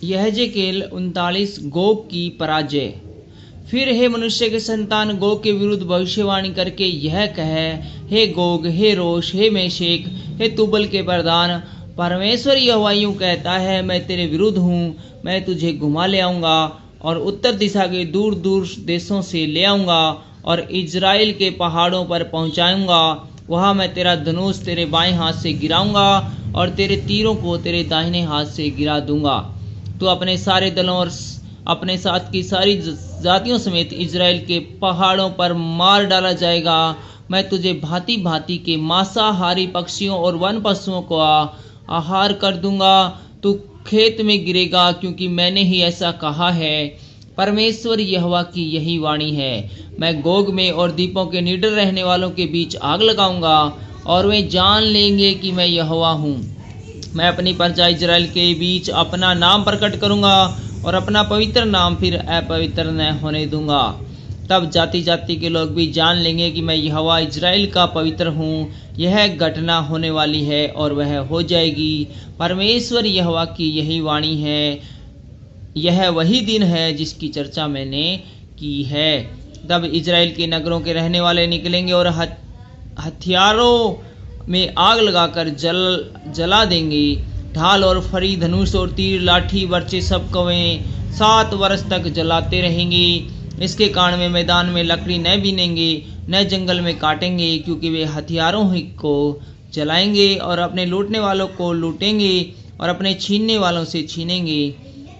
यहेजकेल 39 Gog की पराजय। फिर हे मनुष्य के संतान, गोग के विरुद्ध भविष्यवाणी करके यह कह, हे गोग, हे रोश, हे मेशेक, हे तुबल के प्रधान, परमेश्वर यहोवा यूं कहता है, मैं तेरे विरुद्ध हूँ। मैं तुझे घुमा ले आऊँगा और उत्तर दिशा के दूर दूर देशों से ले आऊँगा और इज़राइल के पहाड़ों पर पहुँचाऊँगा। वहाँ मैं तेरा धनुष तेरे बाएं हाथ से गिराऊँगा और तेरे तीरों को तेरे दाहिने हाथ से गिरा दूँगा। तो अपने सारे दलों और अपने साथ की सारी जातियों समेत इज़राइल के पहाड़ों पर मार डाला जाएगा। मैं तुझे भांति भांति के मांसाहारी पक्षियों और वन पशुओं को आहार कर दूंगा। तू खेत में गिरेगा, क्योंकि मैंने ही ऐसा कहा है। परमेश्वर यहोवा की यही वाणी है। मैं गोग में और द्वीपों के निडर रहने वालों के बीच आग लगाऊंगा और वे जान लेंगे कि मैं यहोवा हूँ। मैं अपनी प्रजा इज़राइल के बीच अपना नाम प्रकट करूंगा और अपना पवित्र नाम फिर अपवित्र न होने दूंगा। तब जाति जाति के लोग भी जान लेंगे कि मैं यहोवा इज़राइल का पवित्र हूँ। यह घटना होने वाली है और वह हो जाएगी। परमेश्वर यहोवा की यही वाणी है। यह वही दिन है जिसकी चर्चा मैंने की है। तब इज़राइल के नगरों के रहने वाले निकलेंगे और हथियारों में आग लगाकर जला देंगे। ढाल और फरी, धनुष और तीर, लाठी, बर्छे सब को वे 7 वर्ष तक जलाते रहेंगे। इसके कारण वे मैदान में लकड़ी न बीनेंगे न जंगल में काटेंगे, क्योंकि वे हथियारों ही को जलाएंगे और अपने लूटने वालों को लूटेंगे और अपने छीनने वालों से छीनेंगे।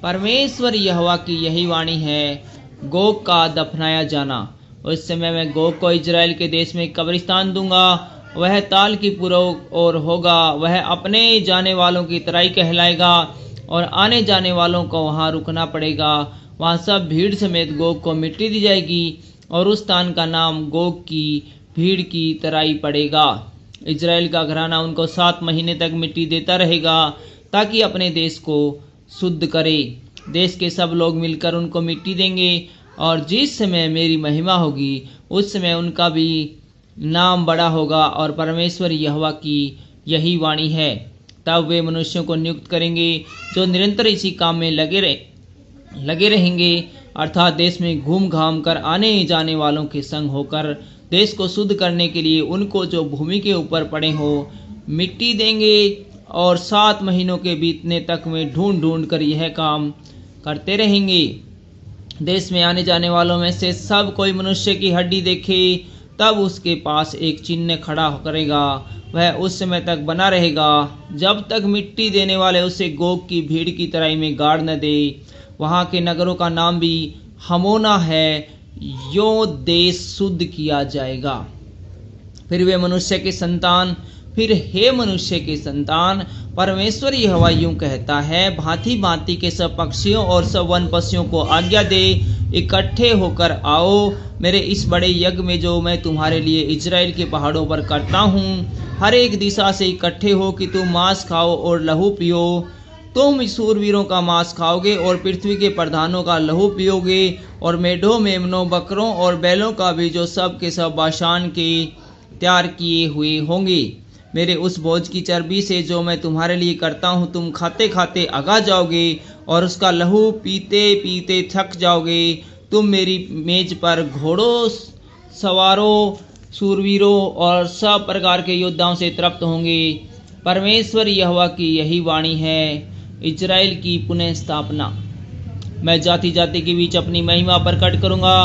परमेश्वर यहोवा की यही वाणी है। गोग का दफनाया जाना। उस समय मैं गोग को इज़राइल के देश में कब्रिस्तान दूंगा। वह ताल की पूर्व ओर होगा। वह अपने जाने वालों की तराई कहलाएगा और आने जाने वालों को वहां रुकना पड़ेगा। वहां सब भीड़ समेत गोग को मिट्टी दी जाएगी और उस स्थान का नाम गोग की भीड़ की तराई पड़ेगा। इज़राइल का घराना उनको 7 महीने तक मिट्टी देता रहेगा, ताकि अपने देश को शुद्ध करे। देश के सब लोग मिलकर उनको मिट्टी देंगे और जिस समय मेरी महिमा होगी उस समय उनका भी नाम बड़ा होगा। और परमेश्वर यहोवा की यही वाणी है। तब वे मनुष्यों को नियुक्त करेंगे जो निरंतर इसी काम में लगे रहेंगे, अर्थात देश में घूम घाम कर आने जाने वालों के संग होकर देश को शुद्ध करने के लिए उनको जो भूमि के ऊपर पड़े हो मिट्टी देंगे। और 7 महीनों के बीतने तक में ढूंढ ढूंढ कर यह काम करते रहेंगे। देश में आने जाने वालों में से सब कोई मनुष्य की हड्डी देखे, तब उसके पास एक चिन्ह खड़ा करेगा। वह उस समय तक बना रहेगा जब तक मिट्टी देने वाले उसे गोग की भीड़ की तराई में गाड़ न दे। वहाँ के नगरों का नाम भी हमोना है। यो देश शुद्ध किया जाएगा। फिर वे मनुष्य के संतान, फिर हे मनुष्य के संतान, परमेश्वर यहोवा यूं कहता है, भांति भांति के सब पक्षियों और सब वन पक्षियों को आज्ञा दे, इकट्ठे होकर आओ मेरे इस बड़े यज्ञ में जो मैं तुम्हारे लिए इज़राइल के पहाड़ों पर करता हूँ। हर एक दिशा से इकट्ठे हो कि तुम मांस खाओ और लहू पियो। तुम शूरवीरों का मांस खाओगे और पृथ्वी के प्रधानों का लहू पियोगे और मेढ़ों, मेमनों, बकरों और बैलों का भी जो सब के सब बाशान के तैयार किए हुए होंगे। मेरे उस भोज की चर्बी से जो मैं तुम्हारे लिए करता हूँ तुम खाते खाते अगा जाओगे और उसका लहू पीते पीते थक जाओगे। तुम मेरी मेज पर घोड़ों, सवारों, शूरवीरों और सब प्रकार के योद्धाओं से तृप्त होंगे। परमेश्वर यहोवा की यही वाणी है। इज़राइल की पुनः स्थापना। मैं जाति जाति के बीच अपनी महिमा प्रकट करूंगा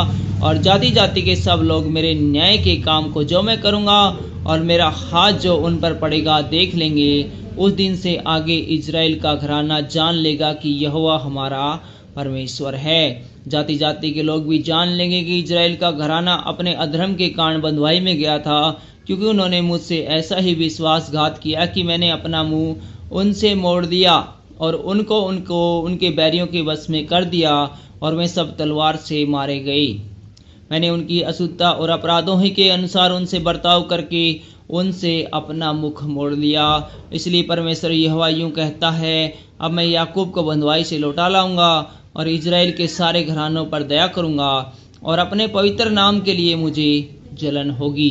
और जाति जाति के सब लोग मेरे न्याय के काम को जो मैं करूंगा और मेरा हाथ जो उन पर पड़ेगा देख लेंगे। उस दिन से आगे इज़राइल का घराना जान लेगा कि यहोवा हमारा परमेश्वर है। जाति जाति के लोग भी जान लेंगे कि इज़राइल का घराना अपने अधर्म के कारण बंधुआई में गया था, क्योंकि उन्होंने मुझसे ऐसा ही विश्वासघात किया कि मैंने अपना मुंह उनसे मोड़ दिया और उनको उनके बैरियों के वश में कर दिया और वे सब तलवार से मारे गए। मैंने उनकी अशुद्धता और अपराधों ही के अनुसार उनसे बर्ताव करके उनसे अपना मुख मोड़ लिया। इसलिए परमेश्वर यहोवा यूं कहता है, अब मैं याकूब को बंधुआई से लौटा लाऊंगा और इज़राइल के सारे घरानों पर दया करूंगा और अपने पवित्र नाम के लिए मुझे जलन होगी।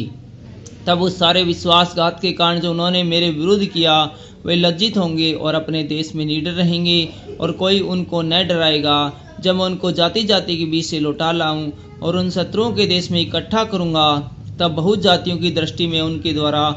तब उस सारे विश्वासघात के कारण जो उन्होंने मेरे विरुद्ध किया वे लज्जित होंगे और अपने देश में निडर रहेंगे और कोई उनको न डराएगा। जब मैं उनको जाति जाति के बीच से लौटा लाऊं और उन शत्रुओं के देश में इकट्ठा करूंगा, तब बहुत जातियों की दृष्टि में उनके द्वारा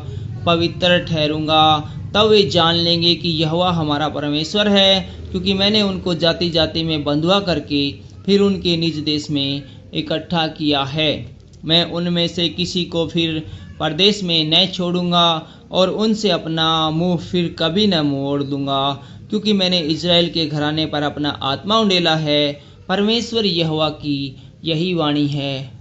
पवित्र ठहरूंगा। तब वे जान लेंगे कि यहोवा हमारा परमेश्वर है, क्योंकि मैंने उनको जाति जाति में बंधुआ करके फिर उनके निज देश में इकट्ठा किया है। मैं उनमें से किसी को फिर परदेश में न छोड़ूंगा और उनसे अपना मुंह फिर कभी न मोड़ दूंगा, क्योंकि मैंने इज़राइल के घराने पर अपना आत्मा उंडेला है। परमेश्वर यहोवा की यही वाणी है।